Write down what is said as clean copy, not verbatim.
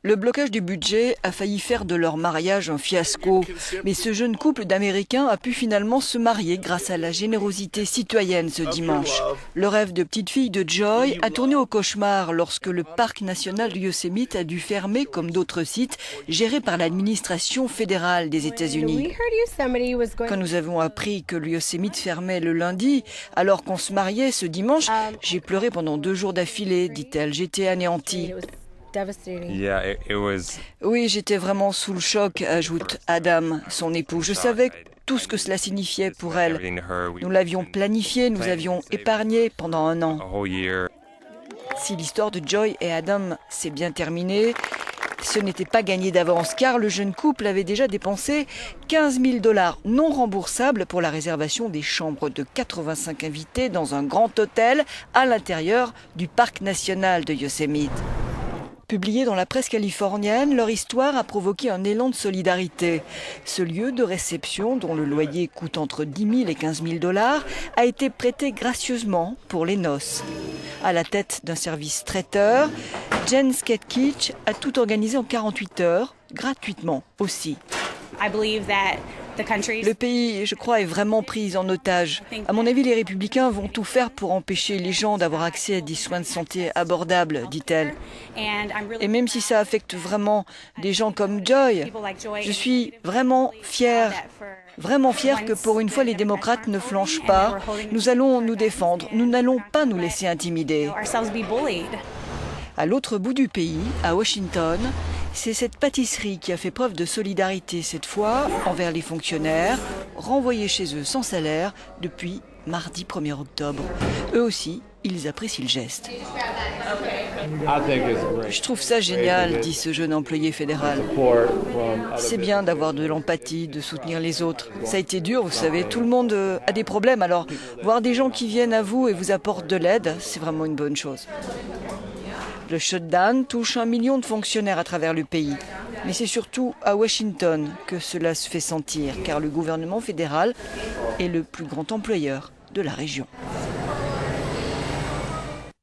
Le blocage du budget a failli faire de leur mariage un fiasco. Mais ce jeune couple d'Américains a pu finalement se marier grâce à la générosité citoyenne ce dimanche. Le rêve de petite fille de Joy a tourné au cauchemar lorsque le parc national du Yosemite a dû fermer comme d'autres sites gérés par l'administration fédérale des États-Unis. Quand nous avons appris que le Yosemite fermait le lundi, alors qu'on se mariait ce dimanche, j'ai pleuré pendant 2 jours d'affilée, dit-elle. J'étais anéantie. Oui, j'étais vraiment sous le choc, ajoute Adam, son époux. Je savais tout ce que cela signifiait pour elle. Nous l'avions planifié, nous avions épargné pendant 1 an. Si l'histoire de Joy et Adam s'est bien terminée, ce n'était pas gagné d'avance car le jeune couple avait déjà dépensé 15 000 $ non remboursables pour la réservation des chambres de 85 invités dans un grand hôtel à l'intérieur du parc national de Yosemite. Publiée dans la presse californienne, leur histoire a provoqué un élan de solidarité. Ce lieu de réception, dont le loyer coûte entre 10 000 et 15 000 $, a été prêté gracieusement pour les noces. À la tête d'un service traiteur, Jen Sketkich a tout organisé en 48 heures, gratuitement aussi. Le pays, je crois, est vraiment pris en otage. À mon avis, les républicains vont tout faire pour empêcher les gens d'avoir accès à des soins de santé abordables, dit-elle. Et même si ça affecte vraiment des gens comme Joy, je suis vraiment fière que pour une fois les démocrates ne flanchent pas. Nous allons nous défendre, nous n'allons pas nous laisser intimider. À l'autre bout du pays, à Washington, c'est cette pâtisserie qui a fait preuve de solidarité cette fois envers les fonctionnaires, renvoyés chez eux sans salaire depuis mardi 1er octobre. Eux aussi, ils apprécient le geste. Je trouve ça génial, dit ce jeune employé fédéral. C'est bien d'avoir de l'empathie, de soutenir les autres. Ça a été dur, vous savez, tout le monde a des problèmes, alors voir des gens qui viennent à vous et vous apportent de l'aide, c'est vraiment une bonne chose. Le shutdown touche 1 million de fonctionnaires à travers le pays. Mais c'est surtout à Washington que cela se fait sentir, car le gouvernement fédéral est le plus grand employeur de la région.